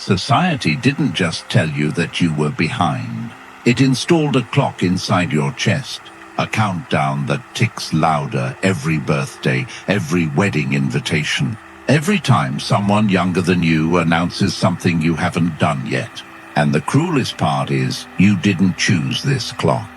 Society didn't just tell you that you were behind. It installed a clock inside your chest, a countdown that ticks louder every birthday, every wedding invitation, every time someone younger than you announces something you haven't done yet. And the cruelest part is, you didn't choose this clock.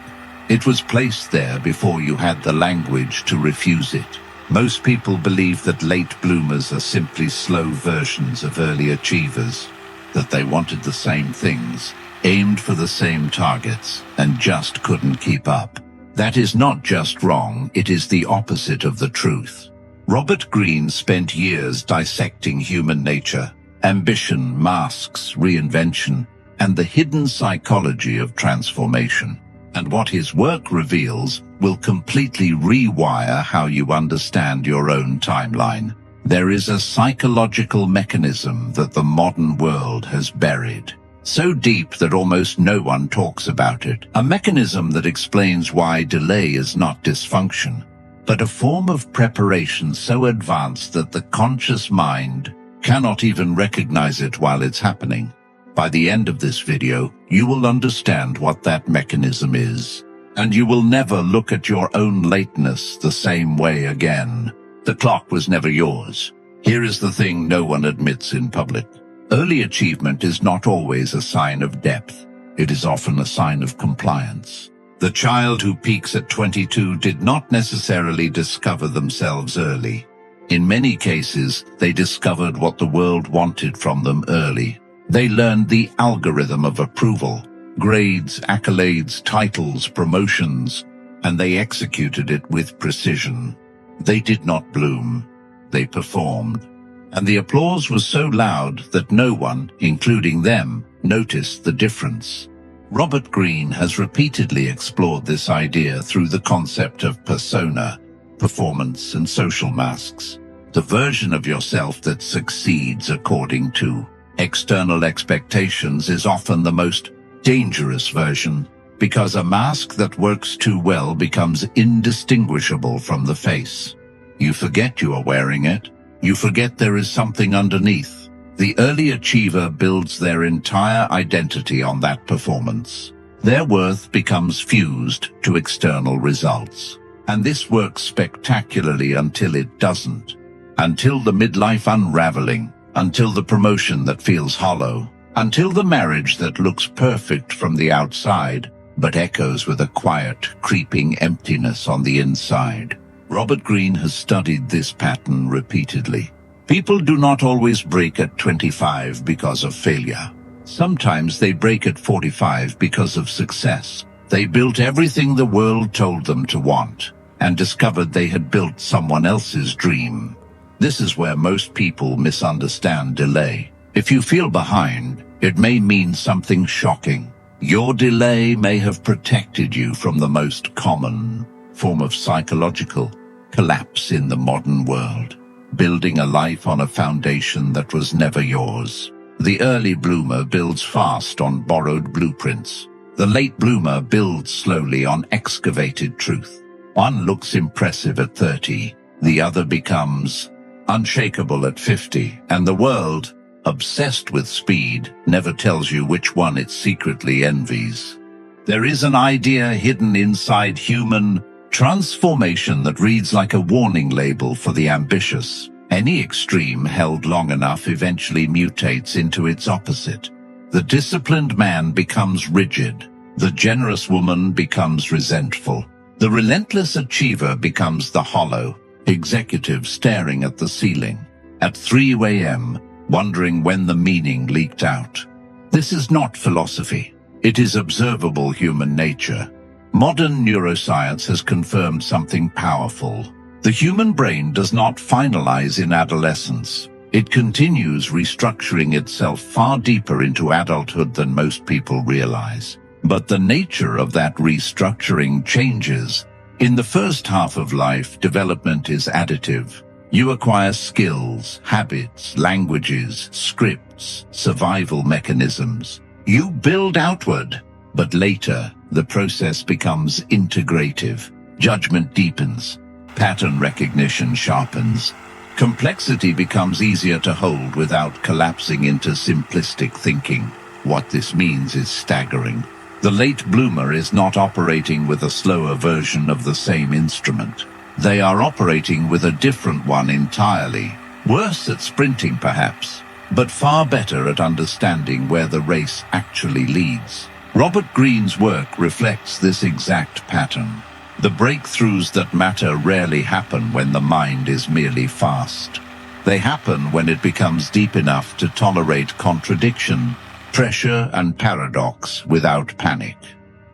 It was placed there before you had the language to refuse it. Most people believe that late bloomers are simply slow versions of early achievers, that they wanted the same things, aimed for the same targets, and just couldn't keep up. That is not just wrong, it is the opposite of the truth. Robert Greene spent years dissecting human nature, ambition, masks, reinvention, and the hidden psychology of transformation. And what his work reveals will completely rewire how you understand your own timeline. There is a psychological mechanism that the modern world has buried, so deep that almost no one talks about it. A mechanism that explains why delay is not dysfunction, but a form of preparation so advanced that the conscious mind cannot even recognize it while it's happening. By the end of this video, you will understand what that mechanism is, and you will never look at your own lateness the same way again. The clock was never yours. Here is the thing no one admits in public. Early achievement is not always a sign of depth. It is often a sign of compliance. The child who peaks at 22 did not necessarily discover themselves early. In many cases, they discovered what the world wanted from them early. They learned the algorithm of approval, grades, accolades, titles, promotions, and they executed it with precision. They did not bloom, they performed. And the applause was so loud that no one, including them, noticed the difference. Robert Greene has repeatedly explored this idea through the concept of persona, performance, and social masks. The version of yourself that succeeds according to external expectations is often the most dangerous version, because a mask that works too well becomes indistinguishable from the face. You forget you are wearing it. You forget there is something underneath. The early achiever builds their entire identity on that performance. Their worth becomes fused to external results. And this works spectacularly until it doesn't. Until the midlife unraveling. Until the promotion that feels hollow, until the marriage that looks perfect from the outside, but echoes with a quiet, creeping emptiness on the inside. Robert Greene has studied this pattern repeatedly. People do not always break at 25 because of failure. Sometimes they break at 45 because of success. They built everything the world told them to want, and discovered they had built someone else's dream. This is where most people misunderstand delay. If you feel behind, it may mean something shocking. Your delay may have protected you from the most common form of psychological collapse in the modern world, building a life on a foundation that was never yours. The early bloomer builds fast on borrowed blueprints. The late bloomer builds slowly on excavated truth. One looks impressive at 30, the other becomes unshakable at 50, and the world, obsessed with speed, never tells you which one it secretly envies. There is an idea hidden inside human transformation that reads like a warning label for the ambitious. Any extreme held long enough eventually mutates into its opposite. The disciplined man becomes rigid. The generous woman becomes resentful. The relentless achiever becomes the hollow executive staring at the ceiling at 3 a.m., wondering when the meaning leaked out. This is not philosophy. It is observable human nature. Modern neuroscience has confirmed something powerful. The human brain does not finalize in adolescence. It continues restructuring itself far deeper into adulthood than most people realize. But the nature of that restructuring changes. In the first half of life, development is additive. You acquire skills, habits, languages, scripts, survival mechanisms. You build outward. But later, the process becomes integrative. Judgment deepens. Pattern recognition sharpens. Complexity becomes easier to hold without collapsing into simplistic thinking. What this means is staggering. The late bloomer is not operating with a slower version of the same instrument. They are operating with a different one entirely. Worse at sprinting, perhaps, but far better at understanding where the race actually leads. Robert Greene's work reflects this exact pattern. The breakthroughs that matter rarely happen when the mind is merely fast. They happen when it becomes deep enough to tolerate contradiction, pressure, and paradox without panic.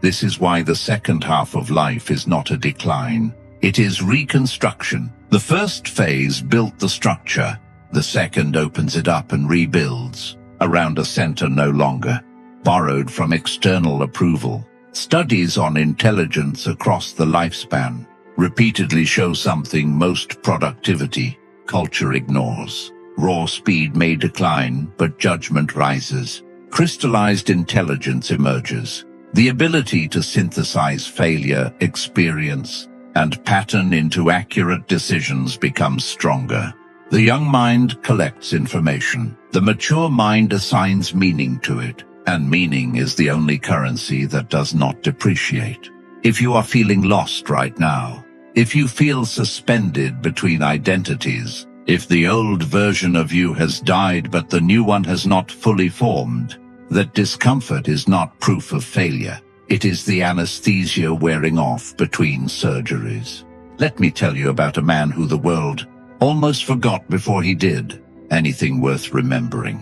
This is why the second half of life is not a decline. It is reconstruction. The first phase built the structure. The second opens it up and rebuilds around a center no longer borrowed from external approval. Studies on intelligence across the lifespan repeatedly show something most productivity culture ignores. Raw speed may decline, but judgment rises. Crystallized intelligence emerges. The ability to synthesize failure, experience, and pattern into accurate decisions becomes stronger. The young mind collects information. The mature mind assigns meaning to it, and meaning is the only currency that does not depreciate. If you are feeling lost right now, if you feel suspended between identities, if the old version of you has died but the new one has not fully formed, that discomfort is not proof of failure. It is the anesthesia wearing off between surgeries. Let me tell you about a man who the world almost forgot before he did anything worth remembering.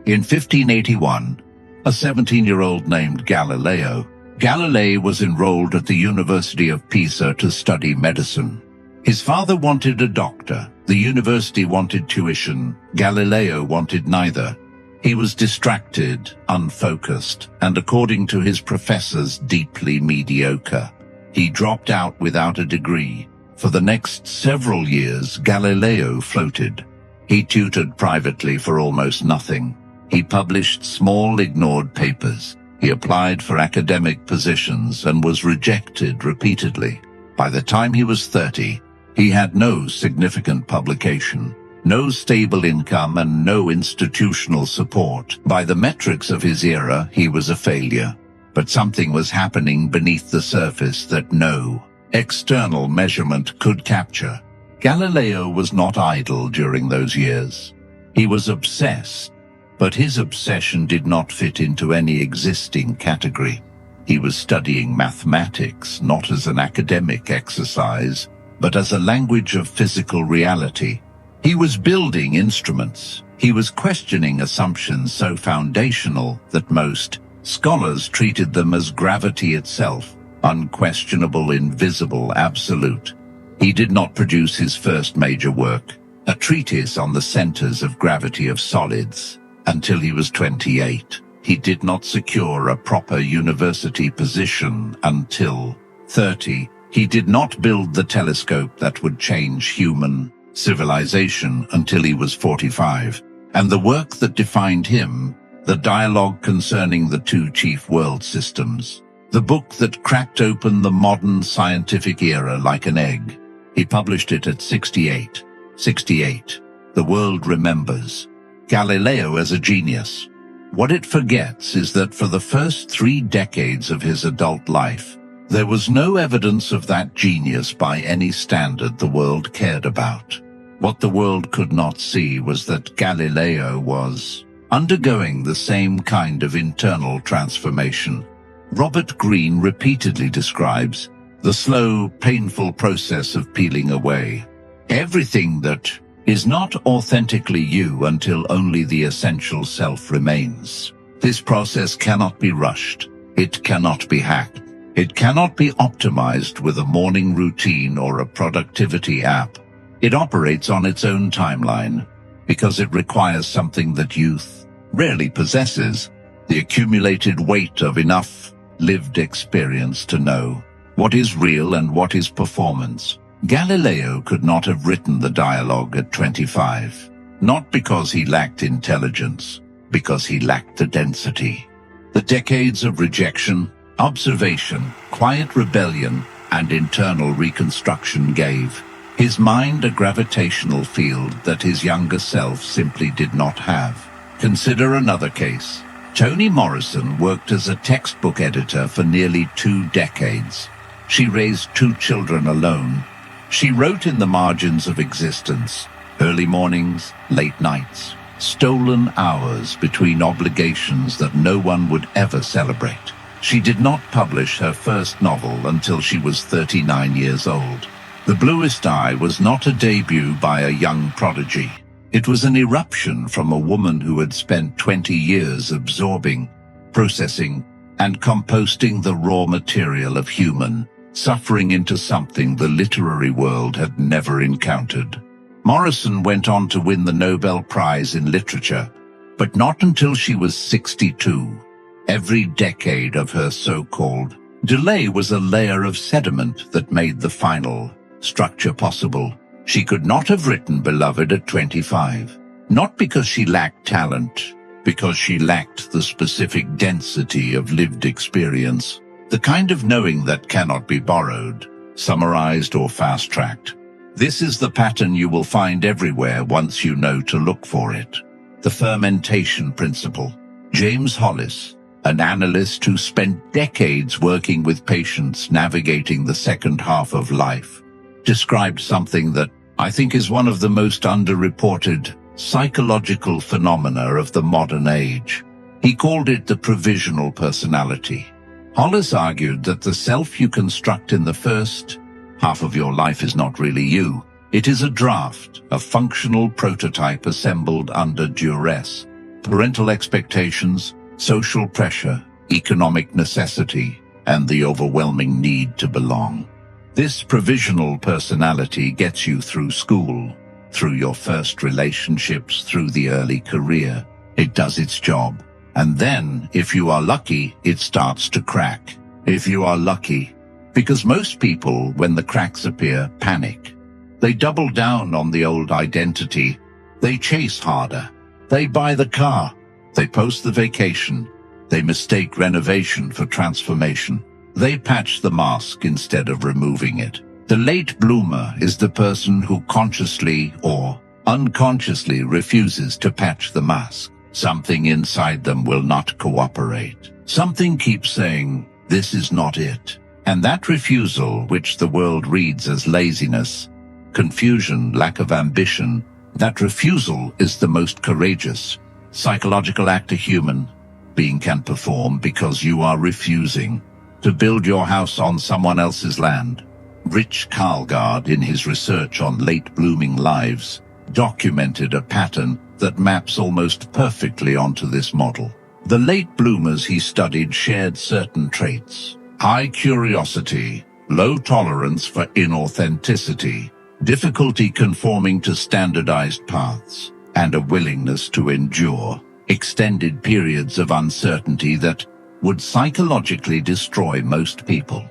In 1581, a 17-year-old named Galilei was enrolled at the University of Pisa to study medicine. His father wanted a doctor. The university wanted tuition. Galileo wanted neither. He was distracted, unfocused, and according to his professors, deeply mediocre. He dropped out without a degree. For the next several years, Galileo floated. He tutored privately for almost nothing. He published small, ignored papers. He applied for academic positions and was rejected repeatedly. By the time he was 30, he had no significant publication, no stable income, and no institutional support. By the metrics of his era, he was a failure. But something was happening beneath the surface that no external measurement could capture. Galileo was not idle during those years. He was obsessed, but his obsession did not fit into any existing category. He was studying mathematics not as an academic exercise, but as a language of physical reality. He was building instruments. He was questioning assumptions so foundational that most scholars treated them as gravity itself, unquestionable, invisible, absolute. He did not produce his first major work, a treatise on the centers of gravity of solids, until he was 28. He did not secure a proper university position until 30. He did not build the telescope that would change human civilization until he was 45. And the work that defined him, the dialogue concerning the two chief world systems, the book that cracked open the modern scientific era like an egg, he published it at 68. 68. The world remembers Galileo as a genius. What it forgets is that for the first 3 decades of his adult life, there was no evidence of that genius by any standard the world cared about. What the world could not see was that Galileo was undergoing the same kind of internal transformation. Robert Greene repeatedly describes the slow, painful process of peeling away everything that is not authentically you until only the essential self remains. This process cannot be rushed. It cannot be hacked. It cannot be optimized with a morning routine or a productivity app. It operates on its own timeline because it requires something that youth rarely possesses, the accumulated weight of enough lived experience to know what is real and what is performance. Galileo could not have written the dialogue at 25, not because he lacked intelligence, because he lacked the density. The decades of rejection, observation, quiet rebellion, and internal reconstruction gave His mind a gravitational field that his younger self simply did not have. Consider another case. Toni Morrison worked as a textbook editor for nearly 2 decades. She raised 2 children alone. She wrote in the margins of existence, early mornings, late nights, stolen hours between obligations that no one would ever celebrate. She did not publish her first novel until she was 39 years old. The Bluest Eye was not a debut by a young prodigy. It was an eruption from a woman who had spent 20 years absorbing, processing, and composting the raw material of human suffering into something the literary world had never encountered. Morrison went on to win the Nobel Prize in Literature, but not until she was 62. Every decade of her so-called delay was a layer of sediment that made the final structure possible. She could not have written Beloved at 25, not because she lacked talent, because she lacked the specific density of lived experience, the kind of knowing that cannot be borrowed, summarized, or fast-tracked. This is the pattern you will find everywhere once you know to look for it. The fermentation principle. James Hollis, an analyst who spent decades working with patients navigating the second half of life, described something that I think is one of the most underreported psychological phenomena of the modern age. He called it the provisional personality. Hollis argued that the self you construct in the first half of your life is not really you. It is a draft, a functional prototype assembled under duress, parental expectations, social pressure, economic necessity, and the overwhelming need to belong. This provisional personality gets you through school, through your first relationships, through the early career. It does its job. And then, if you are lucky, it starts to crack. If you are lucky. Because most people, when the cracks appear, panic. They double down on the old identity. They chase harder. They buy the car. They post the vacation. They mistake renovation for transformation. They patch the mask instead of removing it. The late bloomer is the person who consciously or unconsciously refuses to patch the mask. Something inside them will not cooperate. Something keeps saying, this is not it. And that refusal, which the world reads as laziness, confusion, lack of ambition, that refusal is the most courageous psychological act a human being can perform, because you are refusing to build your house on someone else's land. Rich Karlgaard, in his research on late blooming lives, documented a pattern that maps almost perfectly onto this model. The late bloomers he studied shared certain traits: high curiosity, low tolerance for inauthenticity, difficulty conforming to standardized paths, and a willingness to endure extended periods of uncertainty that would psychologically destroy most people.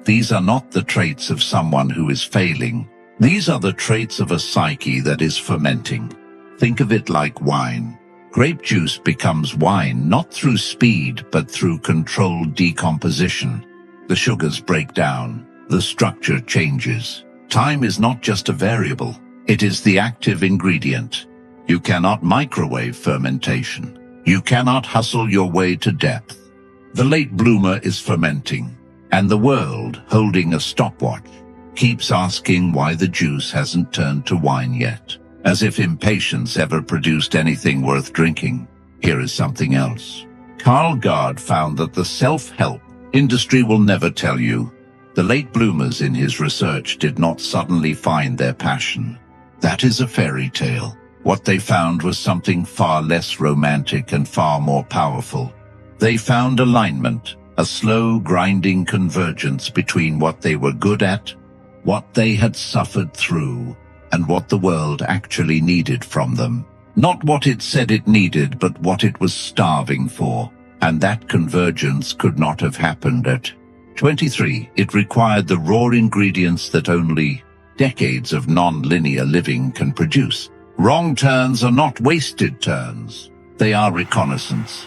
These are not the traits of someone who is failing. These are the traits of a psyche that is fermenting. Think of it like wine. Grape juice becomes wine not through speed, but through controlled decomposition. The sugars break down. The structure changes. Time is not just a variable. It is the active ingredient. You cannot microwave fermentation. You cannot hustle your way to depth. The late bloomer is fermenting, and the world, holding a stopwatch, keeps asking why the juice hasn't turned to wine yet. As if impatience ever produced anything worth drinking. Here is something else. Karlgaard found that the self-help industry will never tell you. The late bloomers in his research did not suddenly find their passion. That is a fairy tale. What they found was something far less romantic and far more powerful. They found alignment, a slow, grinding convergence between what they were good at, what they had suffered through, and what the world actually needed from them. Not what it said it needed, but what it was starving for. And that convergence could not have happened at 23. It required the raw ingredients that only decades of non-linear living can produce. Wrong turns are not wasted turns. They are reconnaissance.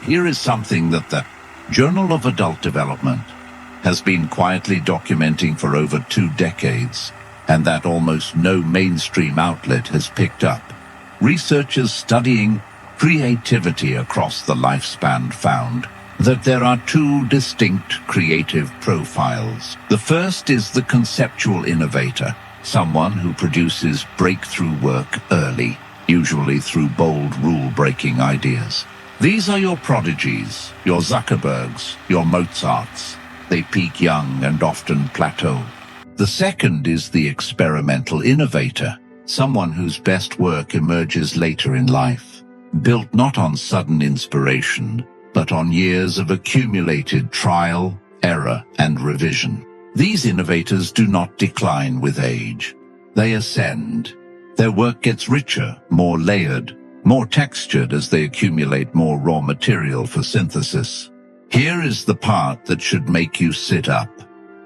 Here is something that the Journal of Adult Development has been quietly documenting for over 2 decades. and that almost no mainstream outlet has picked up. Researchers studying creativity across the lifespan found that there are two distinct creative profiles. The first is the conceptual innovator, someone who produces breakthrough work early, usually through bold rule-breaking ideas. These are your prodigies, your Zuckerbergs, your Mozarts. They peak young and often plateau. The second is the experimental innovator, someone whose best work emerges later in life, built not on sudden inspiration, but on years of accumulated trial, error, and revision. These innovators do not decline with age. They ascend. Their work gets richer, more layered, more textured as they accumulate more raw material for synthesis. Here is the part that should make you sit up.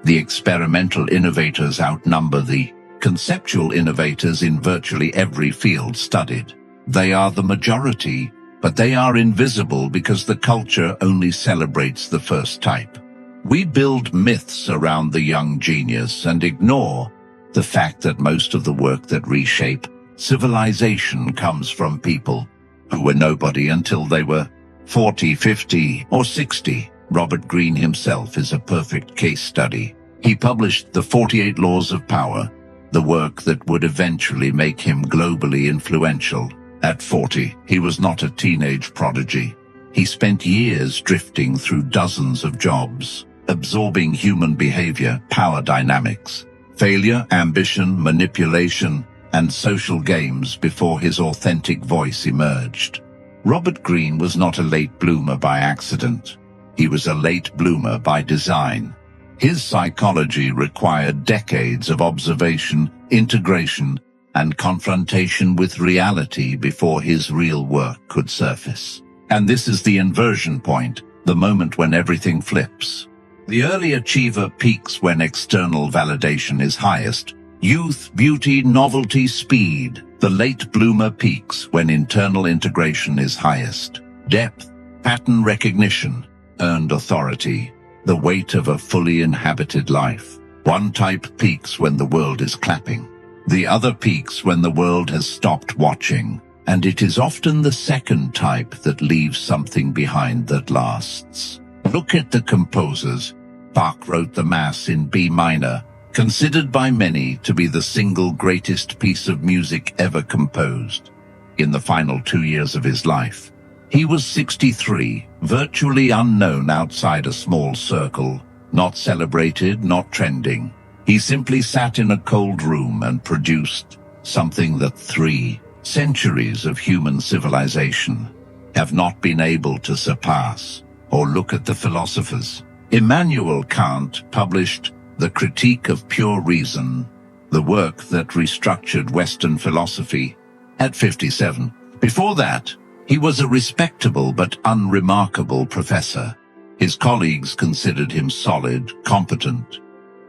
The experimental innovators outnumber the conceptual innovators in virtually every field studied. They are the majority, but they are invisible because the culture only celebrates the first type. We build myths around the young genius and ignore the fact that most of the work that reshape civilization comes from people who were nobody until they were 40, 50, or 60. Robert Greene himself is a perfect case study. He published The 48 Laws of Power, the work that would eventually make him globally influential. At 40, he was not a teenage prodigy. He spent years drifting through dozens of jobs, absorbing human behavior, power dynamics, failure, ambition, manipulation, and social games before his authentic voice emerged. Robert Greene was not a late bloomer by accident. He was a late bloomer by design. His psychology required decades of observation, integration, and confrontation with reality before his real work could surface. And this is the inversion point, the moment when everything flips. The early achiever peaks when external validation is highest. Youth, beauty, novelty, speed. The late bloomer peaks when internal integration is highest. Depth, pattern recognition, earned authority, the weight of a fully inhabited life. One type peaks when the world is clapping. The other peaks when the world has stopped watching, and it is often the second type that leaves something behind that lasts. Look at the composers. Bach wrote the Mass in B minor, considered by many to be the single greatest piece of music ever composed. In the final 2 years of his life, he was 63, virtually unknown outside a small circle, not celebrated, not trending. He simply sat in a cold room and produced something that 3 centuries of human civilization have not been able to surpass. Or look at the philosophers. Immanuel Kant published The Critique of Pure Reason, the work that restructured Western philosophy, at 57. Before that, he was a respectable but unremarkable professor. His colleagues considered him solid, competent.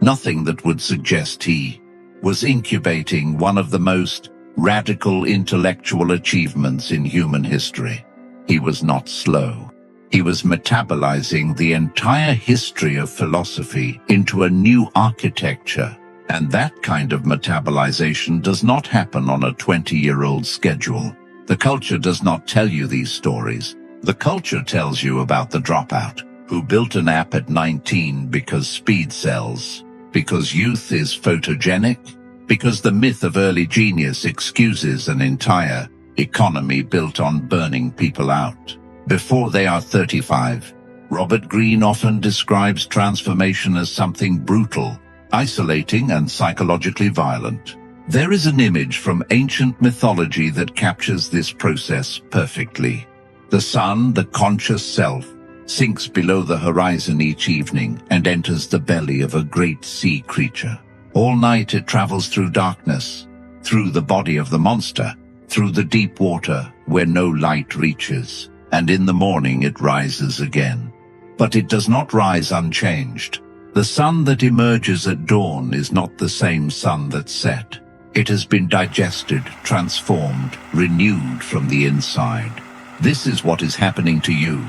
Nothing that would suggest he was incubating one of the most radical intellectual achievements in human history. He was not slow. He was metabolizing the entire history of philosophy into a new architecture. And that kind of metabolization does not happen on a 20-year-old schedule. The culture does not tell you these stories. The culture tells you about the dropout, who built an app at 19 because speed sells, because youth is photogenic, because the myth of early genius excuses an entire economy built on burning people out before they are 35. Robert Greene often describes transformation as something brutal, isolating, and psychologically violent. There is an image from ancient mythology that captures this process perfectly. The sun, the conscious self, sinks below the horizon each evening and enters the belly of a great sea creature. All night it travels through darkness, through the body of the monster, through the deep water where no light reaches, and in the morning it rises again. But it does not rise unchanged. The sun that emerges at dawn is not the same sun that set. It has been digested, transformed, renewed from the inside. This is what is happening to you.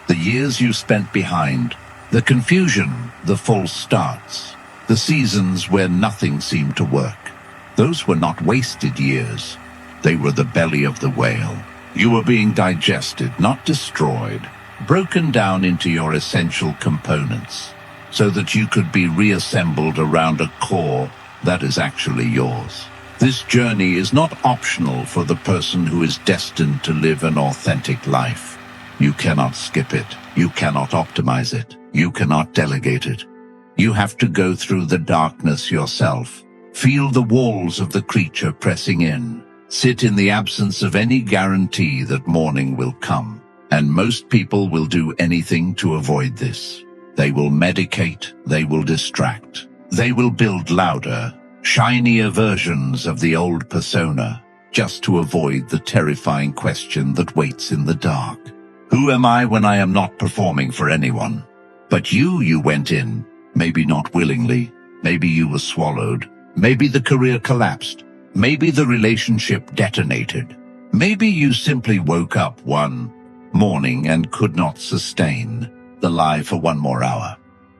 The years you spent behind, the confusion, the false starts, the seasons where nothing seemed to work. Those were not wasted years. They were the belly of the whale. You were being digested, not destroyed, broken down into your essential components, so that you could be reassembled around a core that is actually yours. This journey is not optional for the person who is destined to live an authentic life. You cannot skip it. You cannot optimize it. You cannot delegate it. You have to go through the darkness yourself. Feel the walls of the creature pressing in. Sit in the absence of any guarantee that morning will come. And most people will do anything to avoid this. They will medicate, they will distract. They will build louder, shinier versions of the old persona, just to avoid the terrifying question that waits in the dark. Who am I when I am not performing for anyone? But you went in, maybe not willingly, maybe you were swallowed, maybe the career collapsed, maybe the relationship detonated, maybe you simply woke up one morning and could not sustain the lie for one more hour.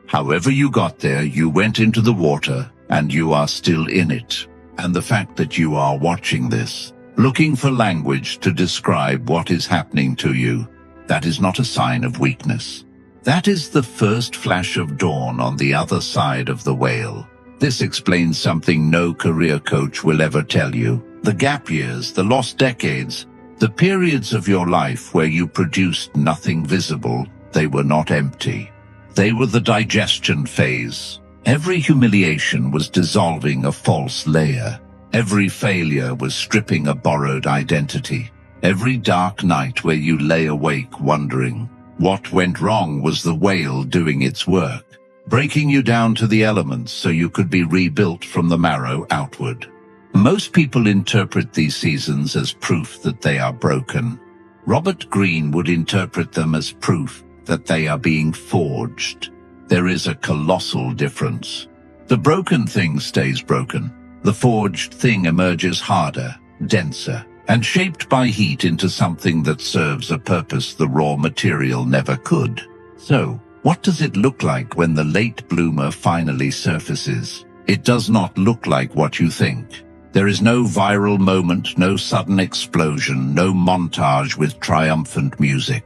However you got there, you went into the water and you are still in it. And the fact that you are watching this, looking for language to describe what is happening to you, that is not a sign of weakness. That is the first flash of dawn on the other side of the whale. This explains something no career coach will ever tell you. The gap years, the lost decades, the periods of your life where you produced nothing visible, they were not empty. They were the digestion phase. Every humiliation was dissolving a false layer. Every failure was stripping a borrowed identity. Every dark night where you lay awake wondering what went wrong was the whale doing its work, breaking you down to the elements so you could be rebuilt from the marrow outward. Most people interpret these seasons as proof that they are broken. Robert Greene would interpret them as proof that they are being forged. There is a colossal difference. The broken thing stays broken. The forged thing emerges harder, denser, and shaped by heat into something that serves a purpose the raw material never could. So, what does it look like when the late bloomer finally surfaces? It does not look like what you think. There is no viral moment, no sudden explosion, no montage with triumphant music.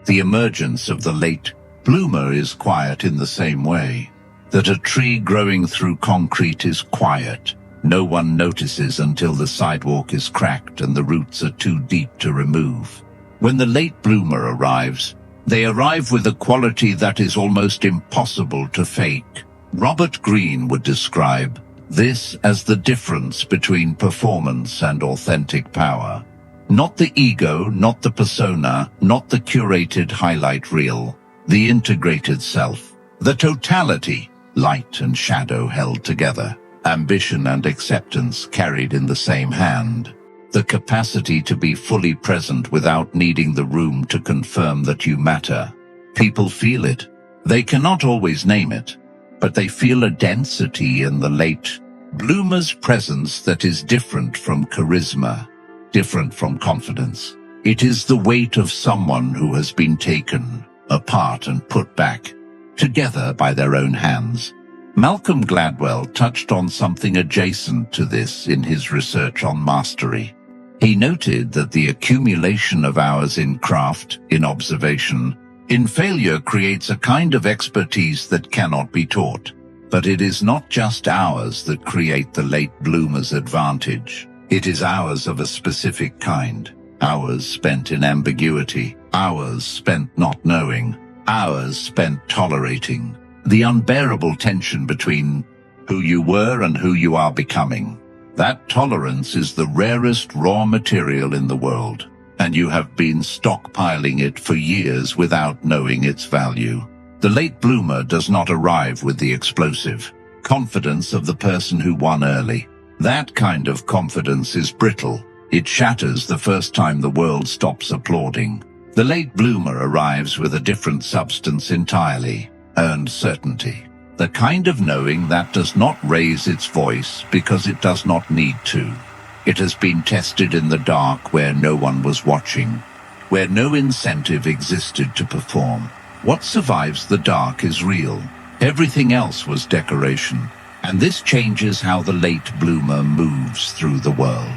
The emergence of the late bloomer is quiet in the same way that a tree growing through concrete is quiet. No one notices until the sidewalk is cracked and the roots are too deep to remove. When the late bloomer arrives, they arrive with a quality that is almost impossible to fake. Robert Greene would describe this as the difference between performance and authentic power. Not the ego, not the persona, not the curated highlight reel. The integrated self. The totality, light and shadow held together. Ambition and acceptance carried in the same hand. The capacity to be fully present without needing the room to confirm that you matter. People feel it. They cannot always name it, but they feel a density in the late bloomer's presence that is different from charisma, different from confidence. It is the weight of someone who has been taken apart and put back together by their own hands. Malcolm Gladwell touched on something adjacent to this in his research on mastery. He noted that the accumulation of hours in craft, in observation, in failure creates a kind of expertise that cannot be taught. But it is not just hours that create the late bloomer's advantage. It is hours of a specific kind. Hours spent in ambiguity. Hours spent not knowing. Hours spent tolerating. The unbearable tension between who you were and who you are becoming. That tolerance is the rarest raw material in the world, and you have been stockpiling it for years without knowing its value. The late bloomer does not arrive with the explosive confidence of the person who won early. That kind of confidence is brittle. It shatters the first time the world stops applauding. The late bloomer arrives with a different substance entirely. Earned certainty. The kind of knowing that does not raise its voice because it does not need to. It has been tested in the dark where no one was watching, where no incentive existed to perform. What survives the dark is real. Everything else was decoration. And this changes how the late bloomer moves through the world.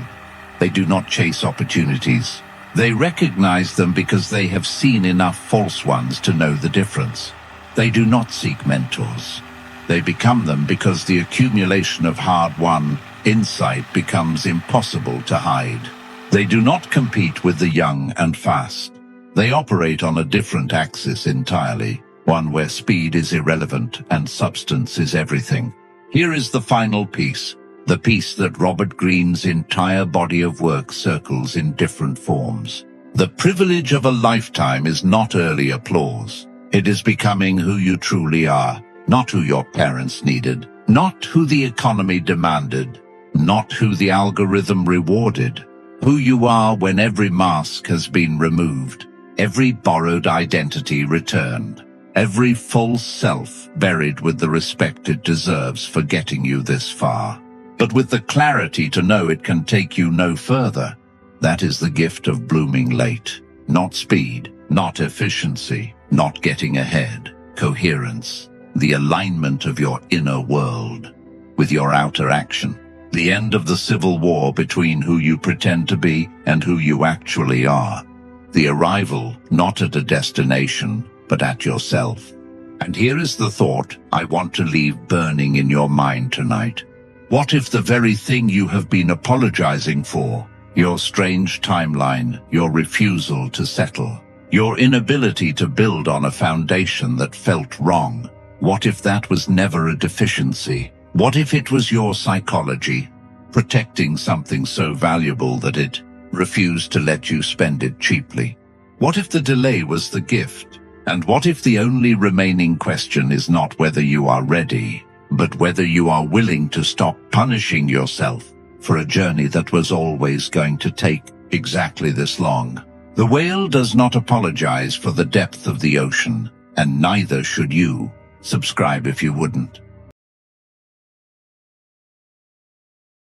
They do not chase opportunities. They recognize them because they have seen enough false ones to know the difference. They do not seek mentors. They become them because the accumulation of hard-won insight becomes impossible to hide. They do not compete with the young and fast. They operate on a different axis entirely, one where speed is irrelevant and substance is everything. Here is the final piece, the piece that Robert Greene's entire body of work circles in different forms. The privilege of a lifetime is not early applause. It is becoming who you truly are, not who your parents needed, not who the economy demanded, not who the algorithm rewarded. Who you are when every mask has been removed, every borrowed identity returned, every false self buried with the respect it deserves for getting you this far, but with the clarity to know it can take you no further. That is the gift of blooming late. Not speed, not efficiency, not getting ahead. Coherence, the alignment of your inner world with your outer action. The end of the civil war between who you pretend to be and who you actually are. The arrival not at a destination, but at yourself. And here is the thought I want to leave burning in your mind tonight. What if the very thing you have been apologizing for, your strange timeline, your refusal to settle, your inability to build on a foundation that felt wrong, what if that was never a deficiency? What if it was your psychology, protecting something so valuable that it refused to let you spend it cheaply? What if the delay was the gift? And what if the only remaining question is not whether you are ready, but whether you are willing to stop punishing yourself for a journey that was always going to take exactly this long? The whale does not apologize for the depth of the ocean, and neither should you. Subscribe if you wouldn't.